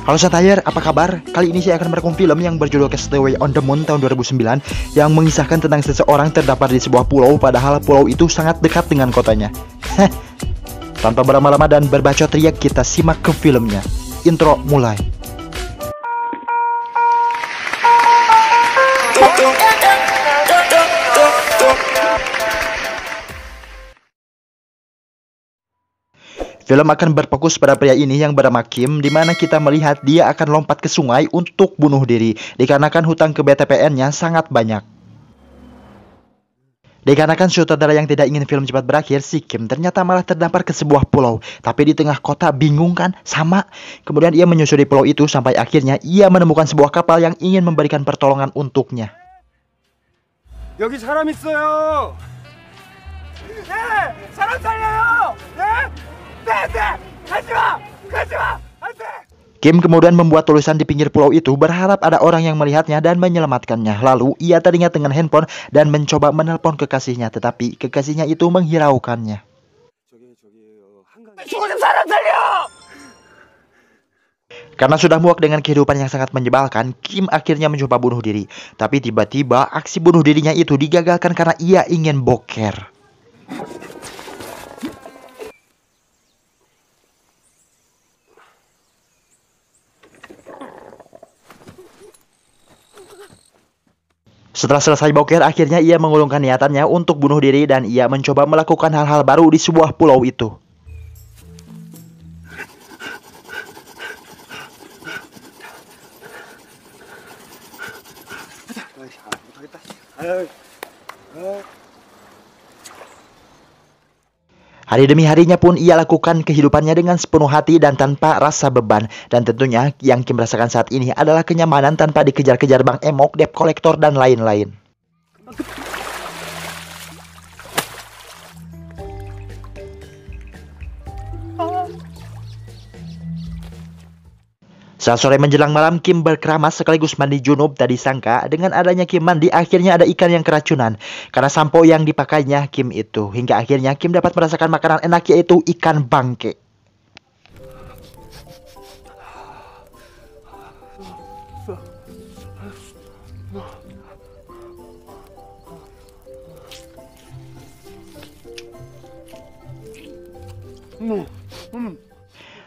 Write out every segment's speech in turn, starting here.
Halo Satire, apa kabar? Kali ini saya akan merekam film yang berjudul Castaway on the Moon tahun 2009 yang mengisahkan tentang seseorang terdampar di sebuah pulau padahal pulau itu sangat dekat dengan kotanya. Tanpa berlama-lama dan berbacot riak, kita simak ke filmnya. Intro mulai. Film akan berfokus pada pria ini yang bernama Kim, di mana kita melihat dia akan lompat ke sungai untuk bunuh diri, dikarenakan hutang ke BTPN-nya sangat banyak. Dikarenakan sutradara yang tidak ingin film cepat berakhir, si Kim ternyata malah terdampar ke sebuah pulau. Tapi di tengah kota, bingung kan? Sama. Kemudian ia menyusuri pulau itu sampai akhirnya ia menemukan sebuah kapal yang ingin memberikan pertolongan untuknya. 여기 사람 있어요. 네, 사람 살려요. 네, 네, 네, 가지 마, 가지 마, 안 돼. Kim kemudian membuat tulisan di pinggir pulau itu berharap ada orang yang melihatnya dan menyelamatkannya. Lalu ia teringat dengan handphone dan mencoba menelpon kekasihnya, tetapi kekasihnya itu menghiraukannya. Karena sudah muak dengan kehidupan yang sangat menyebalkan, Kim akhirnya mencoba bunuh diri. Tapi tiba-tiba aksi bunuh dirinya itu digagalkan karena ia ingin boker. Setelah selesai boker, akhirnya ia mengulungkan niatannya untuk bunuh diri dan ia mencoba melakukan hal-hal baru di sebuah pulau itu. Hari demi harinya pun ia lakukan kehidupannya dengan sepenuh hati dan tanpa rasa beban. Dan tentunya yang Kim rasakan saat ini adalah kenyamanan tanpa dikejar-kejar bank emok, debt collector, dan lain-lain. Saat sore menjelang malam, Kim berkeramas sekaligus mandi junub. Tak disangka, dengan adanya Kim mandi, akhirnya ada ikan yang keracunan. Karena sampo yang dipakainya Kim itu. Hingga akhirnya Kim dapat merasakan makanan enak, yaitu ikan bangke.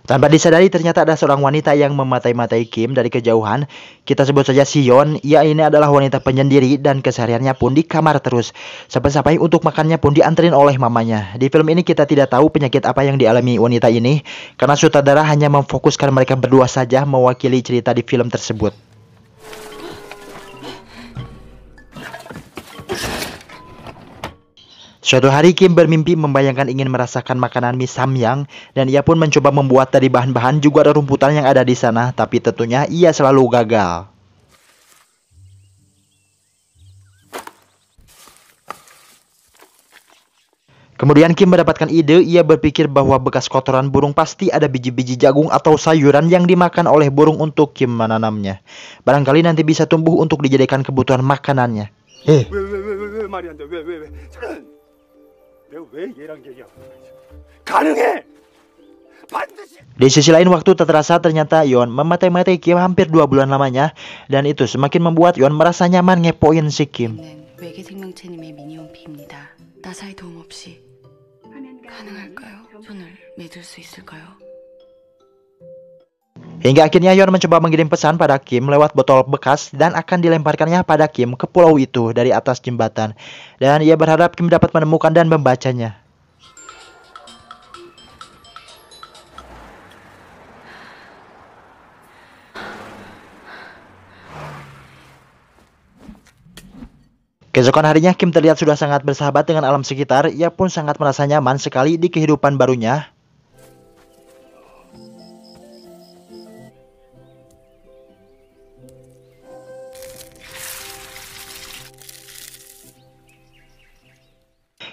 Tanpa disadari ternyata ada seorang wanita yang mematai-matai Kim dari kejauhan. Kita sebut saja Sion. Ia ini adalah wanita penyendiri dan kesehariannya pun di kamar terus. Sampai-sampai untuk makannya pun dianterin oleh mamanya. Di film ini kita tidak tahu penyakit apa yang dialami wanita ini, karena sutradara hanya memfokuskan mereka berdua saja mewakili cerita di film tersebut. Suatu hari Kim bermimpi membayangkan ingin merasakan makanan mie samyang dan ia pun mencoba membuat dari bahan-bahan juga ada rumputan yang ada di sana, tapi tentunya ia selalu gagal. Kemudian Kim mendapatkan ide, ia berpikir bahwa bekas kotoran burung pasti ada biji-biji jagung atau sayuran yang dimakan oleh burung untuk Kim menanamnya. Barangkali nanti bisa tumbuh untuk dijadikan kebutuhan makanannya. 왜 말이 안 돼? 왜? 내가 왜 얘랑 얘기야? 가능해. 반드시. Di sisi lain waktu tak terasa ternyata Yeon mematai-matai Kim hampir 2 bulan lamanya dan itu semakin membuat Yeon merasa nyaman ngepoin si Kim. 외계 생명체님의 미니홈피입니다. 나사의 도움 없이 가능할까요? 손을 믿을 수 있을까요? Hingga akhirnya Yeon mencoba mengirim pesan pada Kim lewat botol bekas dan akan dilemparkannya pada Kim ke pulau itu dari atas jembatan. Dan ia berharap Kim dapat menemukan dan membacanya. Keesokan harinya Kim terlihat sudah sangat bersahabat dengan alam sekitar. Ia pun sangat merasa nyaman sekali di kehidupan barunya.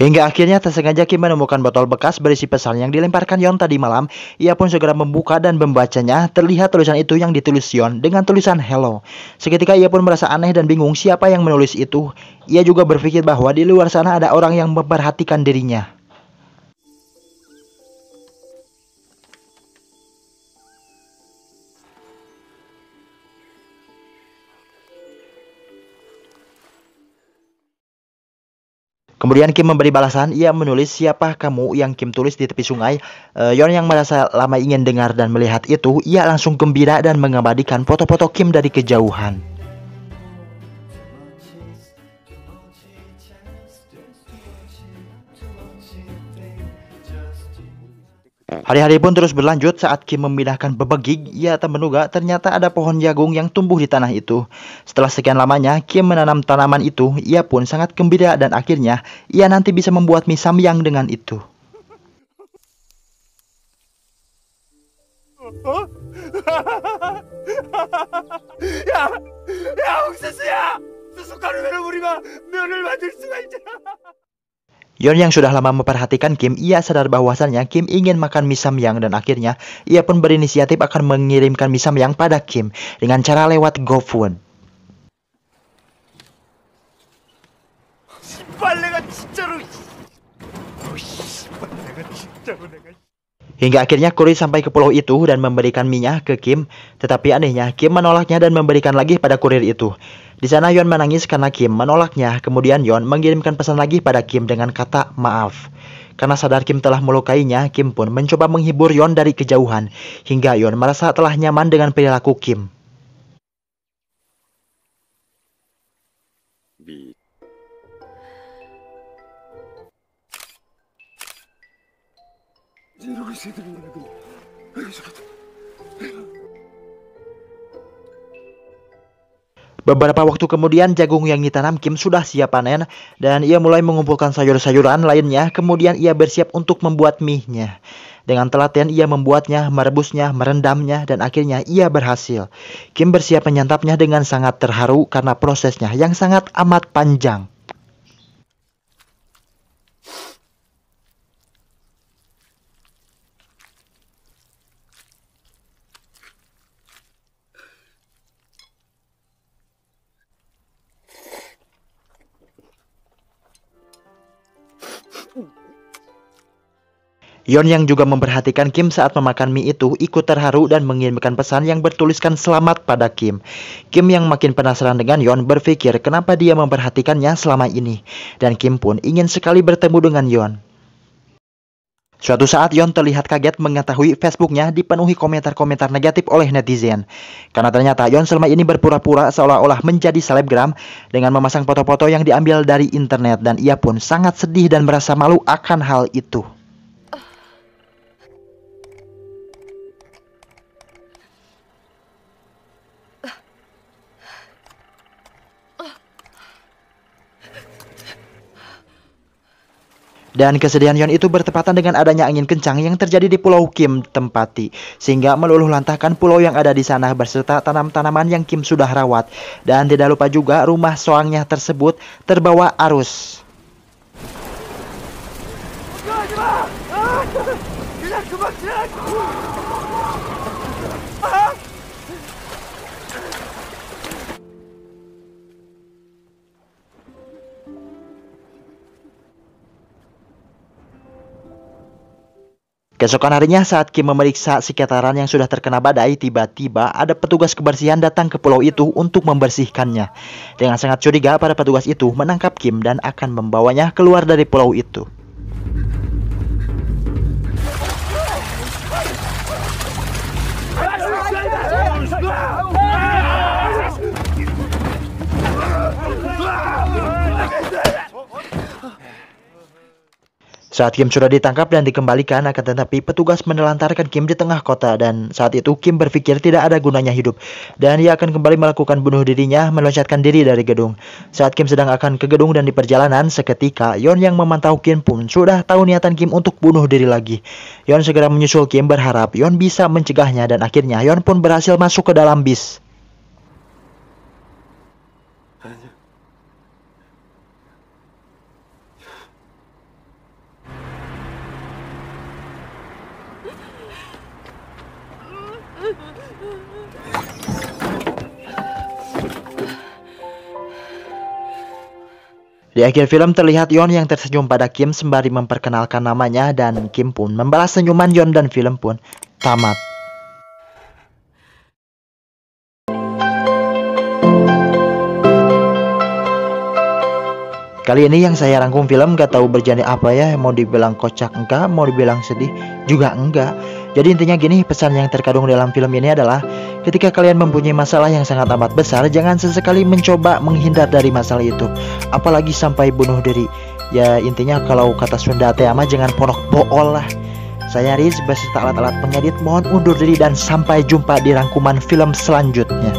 Hingga akhirnya tersengaja Kim menemukan botol bekas berisi pesan yang dilemparkan Yeon tadi malam. Ia pun segera membuka dan membacanya. Terlihat tulisan itu yang ditulis Yeon dengan tulisan hello. Seketika ia pun merasa aneh dan bingung siapa yang menulis itu. Ia juga berpikir bahwa di luar sana ada orang yang memperhatikan dirinya. Kemudian Kim memberi balasan, ia menulis siapa kamu yang Kim tulis di tepi sungai. Yeon yang merasa lama ingin dengar dan melihat itu, ia langsung gembira dan mengabadikan foto-foto Kim dari kejauhan. Hari-hari pun terus berlanjut saat Kim memindahkan bebegik, ia tak menduga ternyata ada pohon jagung yang tumbuh di tanah itu. Setelah sekian lamanya, Kim menanam tanaman itu, ia pun sangat gembira dan akhirnya ia nanti bisa membuat mie samyang dengan itu. 야, 야, 옥수수야! 숟가락으로 우리가 면을 만들 수가 있잖아. Yeon yang sudah lama memperhatikan Kim, ia sadar bahwasannya Kim ingin makan mie samyang dan akhirnya ia pun berinisiatif akan mengirimkan mie samyang pada Kim dengan cara lewat GoFood. 씨발내가 진짜로. 씨발내가 진짜로 내가. Hingga akhirnya kurir sampai ke pulau itu dan memberikan minyak ke Kim. Tetapi anehnya, Kim menolaknya dan memberikan lagi pada kurir itu. Di sana Yeon menangis karena Kim menolaknya. Kemudian Yeon mengirimkan pesan lagi pada Kim dengan kata maaf. Karena sadar Kim telah melukainya, Kim pun mencoba menghibur Yeon dari kejauhan. Hingga Yeon merasa telah nyaman dengan perilaku Kim. 이러고 있어야 되는 거야, 근데. 아이고, 저것도. Beberapa waktu kemudian jagung yang ditanam Kim sudah siap panen dan ia mulai mengumpulkan sayur-sayuran lainnya. Kemudian ia bersiap untuk membuat mie-nya. Dengan telaten ia membuatnya, merebusnya, merendamnya dan akhirnya ia berhasil. Kim bersiap menyantapnya dengan sangat terharu karena prosesnya yang sangat amat panjang. Yeon yang juga memperhatikan Kim saat memakan mie itu ikut terharu dan mengirimkan pesan yang bertuliskan selamat pada Kim. Kim yang makin penasaran dengan Yeon berpikir kenapa dia memperhatikannya selama ini. Dan Kim pun ingin sekali bertemu dengan Yeon. Suatu saat Yeon terlihat kaget mengetahui Facebooknya dipenuhi komentar-komentar negatif oleh netizen. Karena ternyata Yeon selama ini berpura-pura seolah-olah menjadi selebgram dengan memasang foto-foto yang diambil dari internet. Dan ia pun sangat sedih dan merasa malu akan hal itu. Dan kesedihan Yeon itu bertepatan dengan adanya angin kencang yang terjadi di Pulau Kim tempati, sehingga meluluh lantahkan pulau yang ada di sana berserta tanam-tanaman yang Kim sudah rawat. Dan tidak lupa juga rumah soangnya tersebut terbawa arus. Keesokan harinya saat Kim memeriksa sekitaran yang sudah terkena badai, tiba-tiba ada petugas kebersihan datang ke pulau itu untuk membersihkannya. Dengan sangat curiga, para petugas itu menangkap Kim dan akan membawanya keluar dari pulau itu. Saat Kim sudah ditangkap dan dikembalikan, akan tetapi petugas menelantarkan Kim di tengah kota dan saat itu Kim berpikir tidak ada gunanya hidup dan ia akan kembali melakukan bunuh dirinya, meloncatkan diri dari gedung. Saat Kim sedang akan ke gedung dan di perjalanan, seketika Yeon yang memantau Kim pun sudah tahu niatan Kim untuk bunuh diri lagi. Yeon segera menyusul Kim berharap Yeon bisa mencegahnya dan akhirnya Yeon pun berhasil masuk ke dalam bis. Di akhir film terlihat Yeon yang tersenyum pada Kim sembari memperkenalkan namanya dan Kim pun membalas senyuman Yeon dan film pun tamat. Kali ini yang saya rangkum film gak tahu berjani apa ya, mau dibilang kocak enggak, mau dibilang sedih juga enggak. Jadi intinya gini, pesan yang terkandung dalam film ini adalah ketika kalian mempunyai masalah yang sangat amat besar, jangan sesekali mencoba menghindar dari masalah itu, apalagi sampai bunuh diri. Ya intinya kalau kata Sunda teh mah jangan ponok bool lah. Saya Riz beserta alat-alat pengedit mohon undur diri dan sampai jumpa di rangkuman film selanjutnya.